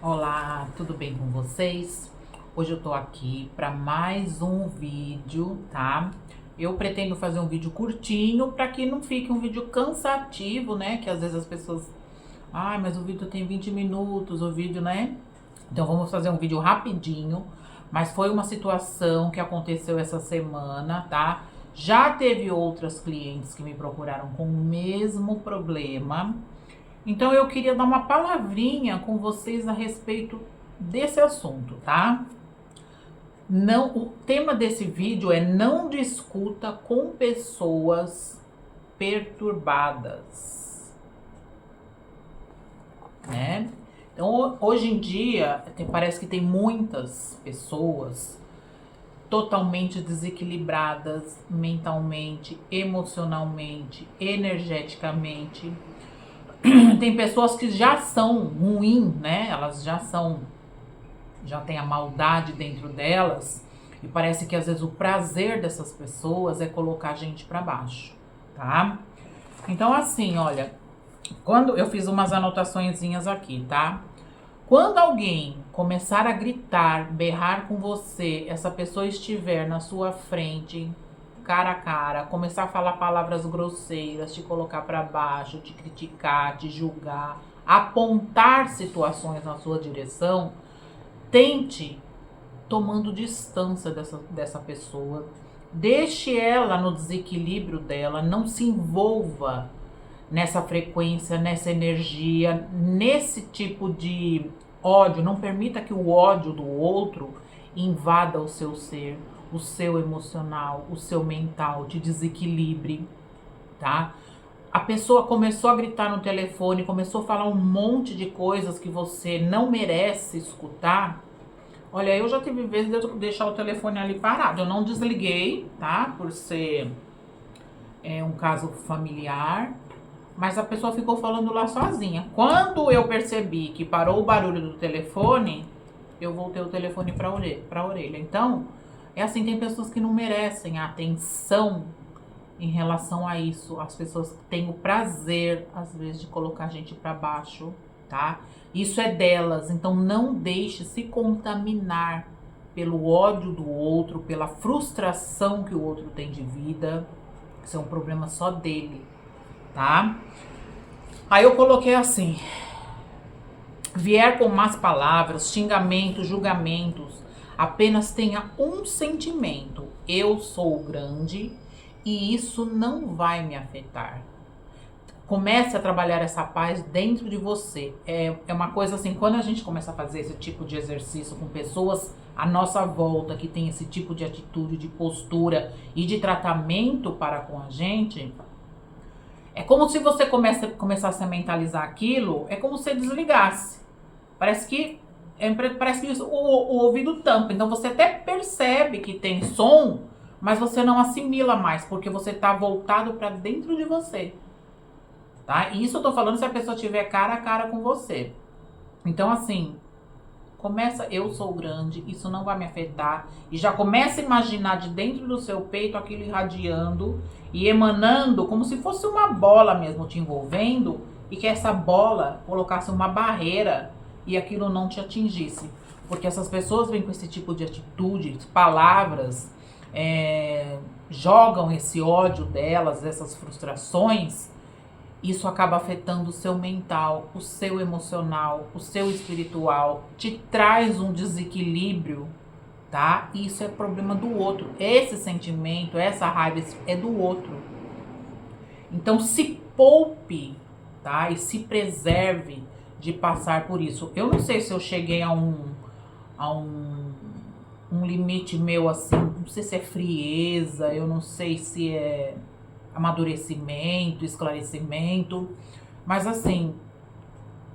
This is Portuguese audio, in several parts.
Olá, tudo bem com vocês? Hoje eu tô aqui para mais um vídeo, tá? Eu pretendo fazer um vídeo curtinho para que não fique um vídeo cansativo, né? Que às vezes as pessoas, mas o vídeo tem 20 minutos, o vídeo, né? Então vamos fazer um vídeo rapidinho, mas foi uma situação que aconteceu essa semana, tá? Já teve outras clientes que me procuraram com o mesmo problema. Então eu queria dar uma palavrinha com vocês a respeito desse assunto, tá? Não, o tema desse vídeo é não discuta com pessoas perturbadas, né? Então hoje em dia parece que tem muitas pessoas totalmente desequilibradas mentalmente, emocionalmente, energeticamente. Tem pessoas que já são ruins, né? Elas já têm a maldade dentro delas e parece que às vezes o prazer dessas pessoas é colocar a gente para baixo, tá? Então assim, olha, quando eu fiz umas anotaçõezinhas aqui, tá? Quando alguém começar a gritar, berrar com você, essa pessoa estiver na sua frente, cara a cara, começar a falar palavras grosseiras, te colocar para baixo, te criticar, te julgar, apontar situações na sua direção, tente tomando distância dessa pessoa. Deixe ela no desequilíbrio dela, não se envolva nessa frequência, nessa energia, nesse tipo de ódio. Não permita que o ódio do outro invada o seu ser, o seu emocional, o seu mental, te desequilibre, tá? A pessoa começou a gritar no telefone, começou a falar um monte de coisas que você não merece escutar. Olha, eu já tive vezes de eu deixar o telefone ali parado. Eu não desliguei, tá? Por ser um caso familiar. Mas a pessoa ficou falando lá sozinha. Quando eu percebi que parou o barulho do telefone, eu voltei o telefone para a orelha. Então, é assim, tem pessoas que não merecem a atenção em relação a isso. As pessoas têm o prazer, às vezes, de colocar a gente para baixo, tá? Isso é delas, então não deixe se contaminar pelo ódio do outro, pela frustração que o outro tem de vida. Isso é um problema só dele, tá? Aí eu coloquei assim: vier com más palavras, xingamentos, julgamentos, apenas tenha um sentimento: eu sou grande e isso não vai me afetar. Comece a trabalhar essa paz dentro de você. É uma coisa assim, quando a gente começa a fazer esse tipo de exercício com pessoas à nossa volta que tem esse tipo de atitude, de postura e de tratamento para com a gente, é como se você começasse a mentalizar aquilo, é como se você desligasse. Parece que o ouvido tampa. Então você até percebe que tem som, mas você não assimila mais, porque você está voltado para dentro de você. Tá? E isso eu tô falando se a pessoa tiver cara a cara com você. Então assim, começa, eu sou grande, isso não vai me afetar. E já começa a imaginar de dentro do seu peito aquilo irradiando e emanando como se fosse uma bola mesmo te envolvendo, e que essa bola colocasse uma barreira e aquilo não te atingisse. Porque essas pessoas vêm com esse tipo de atitude, palavras, jogam esse ódio delas, essas frustrações. Isso acaba afetando o seu mental, o seu emocional, o seu espiritual, te traz um desequilíbrio, tá? Isso é problema do outro. Esse sentimento, essa raiva é do outro. Então se poupe, tá? E se preserve de passar por isso. Eu não sei se eu cheguei a um limite meu assim, não sei se é frieza, eu não sei se é amadurecimento, esclarecimento, mas assim,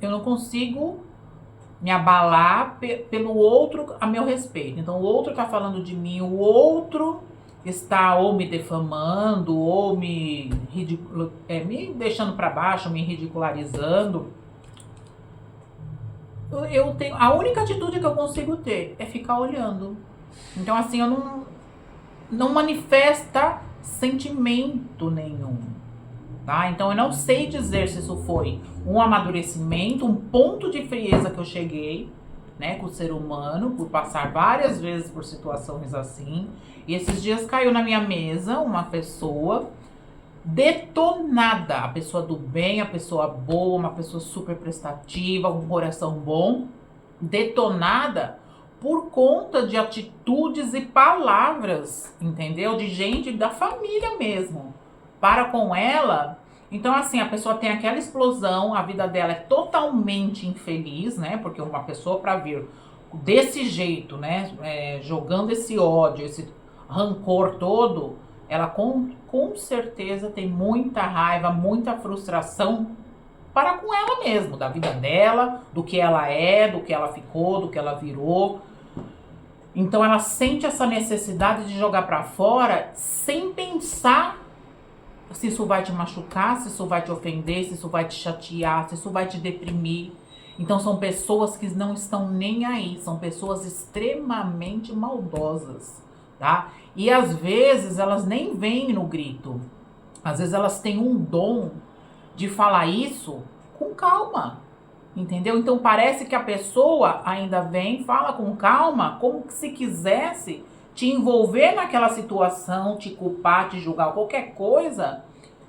eu não consigo me abalar pelo outro a meu respeito. Então o outro tá falando de mim, o outro está ou me defamando, ou me deixando para baixo, me ridicularizando. Eu tenho, a única atitude que eu consigo ter é ficar olhando. Então assim, eu não manifesta sentimento nenhum, tá? Então eu não sei dizer se isso foi um amadurecimento, um ponto de frieza que eu cheguei, né, com o ser humano, por passar várias vezes por situações assim. E esses dias caiu na minha mesa uma pessoa detonada, a pessoa do bem, a pessoa boa, uma pessoa super prestativa, com um coração bom, detonada por conta de atitudes e palavras, entendeu? De gente da família mesmo, para com ela. Então, assim, a pessoa tem aquela explosão, a vida dela é totalmente infeliz, né? Porque uma pessoa para vir desse jeito, né? Jogando esse ódio, esse rancor todo, ela com certeza tem muita raiva, muita frustração para com ela mesma, da vida dela, do que ela é, do que ela ficou, do que ela virou. Então ela sente essa necessidade de jogar para fora sem pensar se isso vai te machucar, se isso vai te ofender, se isso vai te chatear, se isso vai te deprimir. Então são pessoas que não estão nem aí, são pessoas extremamente maldosas, tá? E às vezes elas nem vêm no grito. Às vezes elas têm um dom de falar isso com calma, entendeu? Então parece que a pessoa ainda vem, fala com calma, como se quisesse te envolver naquela situação, te culpar, te julgar, qualquer coisa,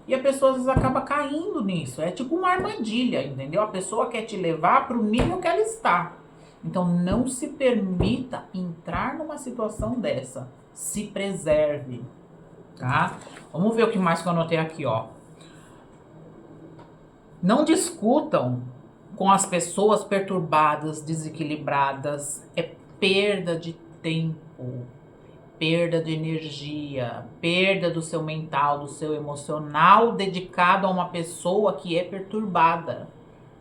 e a pessoa às vezes acaba caindo nisso. É tipo uma armadilha, entendeu? A pessoa quer te levar para o nível que ela está. Então não se permita entrar numa situação dessa. Se preserve, tá? Vamos ver o que mais que eu anotei aqui, ó. Não discutam com as pessoas perturbadas, desequilibradas. É perda de tempo, perda de energia, perda do seu mental, do seu emocional dedicado a uma pessoa que é perturbada,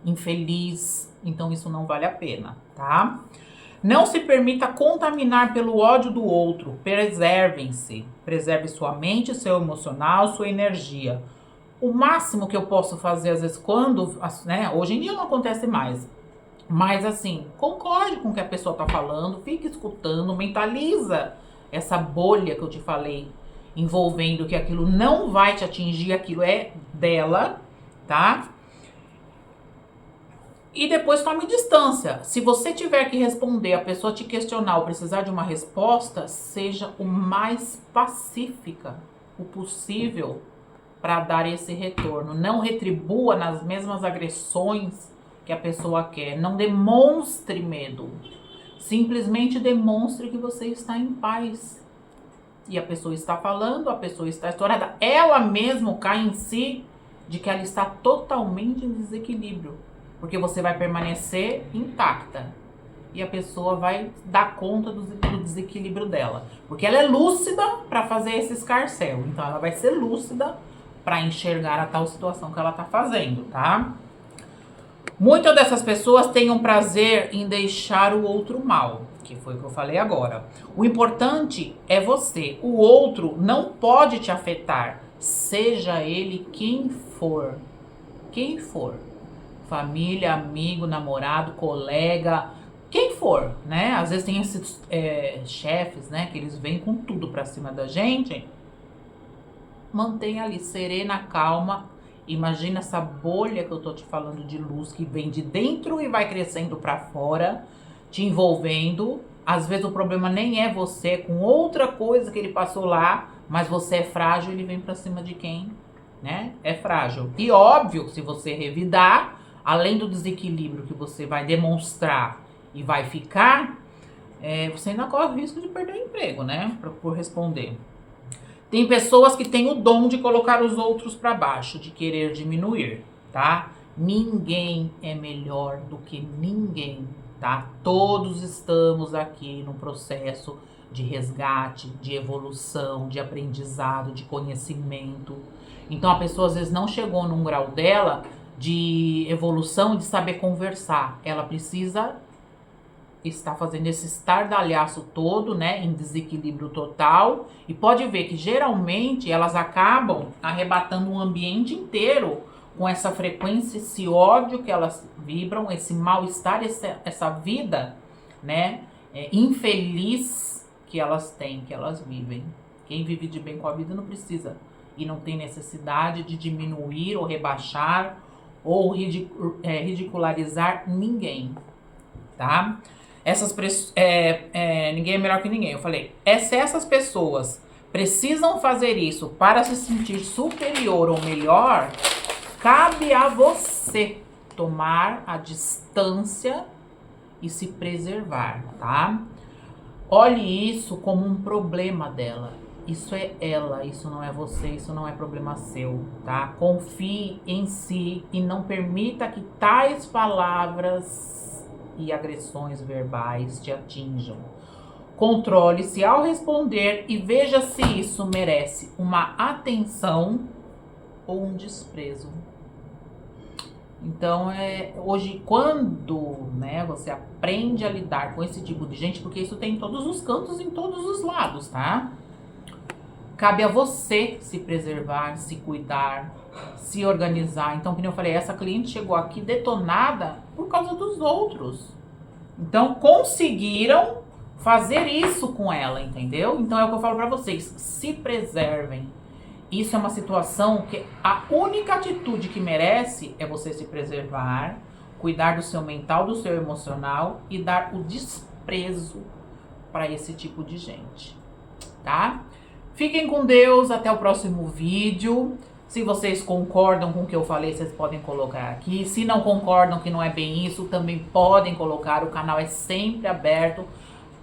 infeliz. Então isso não vale a pena, tá? Não se permita contaminar pelo ódio do outro. Preservem-se. Preserve sua mente, seu emocional, sua energia. O máximo que eu posso fazer, às vezes, quando, né, hoje em dia não acontece mais, mas assim, concorde com o que a pessoa tá falando, fique escutando, mentaliza essa bolha que eu te falei, envolvendo que aquilo não vai te atingir, aquilo é dela, tá? E depois tome distância. Se você tiver que responder, a pessoa te questionar ou precisar de uma resposta, seja o mais pacífica o possível para dar esse retorno. Não retribua nas mesmas agressões que a pessoa quer. Não demonstre medo. Simplesmente demonstre que você está em paz. E a pessoa está falando, a pessoa está estourada. Ela mesmo cai em si de que ela está totalmente em desequilíbrio. Porque você vai permanecer intacta. E a pessoa vai dar conta do desequilíbrio dela. Porque ela é lúcida para fazer esse escarcéu. Então ela vai ser lúcida para enxergar a tal situação que ela tá fazendo, tá? Muitas dessas pessoas têm um prazer em deixar o outro mal, que foi o que eu falei agora. O importante é você. O outro não pode te afetar, seja ele quem for. Quem for. Família, amigo, namorado, colega, quem for, né? Às vezes tem esses chefes, né? Que eles vêm com tudo pra cima da gente. Mantenha ali serena, calma. Imagina essa bolha que eu tô te falando de luz que vem de dentro e vai crescendo pra fora, te envolvendo. Às vezes o problema nem é você, é com outra coisa que ele passou lá, mas você é frágil, ele vem pra cima de quem, né? É frágil. E óbvio, se você revidar, além do desequilíbrio que você vai demonstrar e vai ficar, você ainda corre o risco de perder o emprego, né? Por responder. Tem pessoas que têm o dom de colocar os outros para baixo, de querer diminuir, tá? Ninguém é melhor do que ninguém, tá? Todos estamos aqui num processo de resgate, de evolução, de aprendizado, de conhecimento. Então a pessoa às vezes não chegou num grau dela de evolução, de saber conversar. Ela precisa estar fazendo esse estardalhaço todo, né, em desequilíbrio total. E pode ver que geralmente elas acabam arrebatando um ambiente inteiro com essa frequência, esse ódio que elas vibram, esse mal-estar, essa vida, né, infeliz que elas têm, que elas vivem. Quem vive de bem com a vida não precisa e não tem necessidade de diminuir ou rebaixar ou ridicularizar ninguém, tá? Ninguém é melhor que ninguém. Eu falei, se essas pessoas precisam fazer isso para se sentir superior ou melhor, cabe a você tomar a distância e se preservar, tá? Olhe isso como um problema dela. Isso é ela, isso não é você, isso não é problema seu, tá? Confie em si e não permita que tais palavras e agressões verbais te atinjam. Controle-se ao responder e veja se isso merece uma atenção ou um desprezo. Então, hoje, quando, né, você aprende a lidar com esse tipo de gente, porque isso tem em todos os cantos, em todos os lados, tá? Cabe a você se preservar, se cuidar, se organizar. Então, como eu falei, essa cliente chegou aqui detonada por causa dos outros. Então, conseguiram fazer isso com ela, entendeu? Então, é o que eu falo pra vocês, se preservem. Isso é uma situação que a única atitude que merece é você se preservar, cuidar do seu mental, do seu emocional e dar o desprezo para esse tipo de gente, tá? Fiquem com Deus, até o próximo vídeo. Se vocês concordam com o que eu falei, vocês podem colocar aqui. Se não concordam que não é bem isso, também podem colocar. O canal é sempre aberto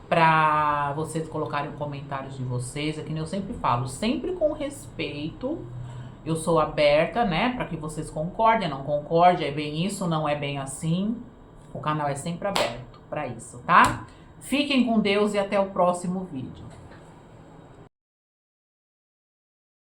para vocês colocarem comentários de vocês. É que nem eu sempre falo, sempre com respeito. Eu sou aberta, né, para que vocês concordem, não concordem, é bem isso, não é bem assim. O canal é sempre aberto para isso, tá? Fiquem com Deus e até o próximo vídeo.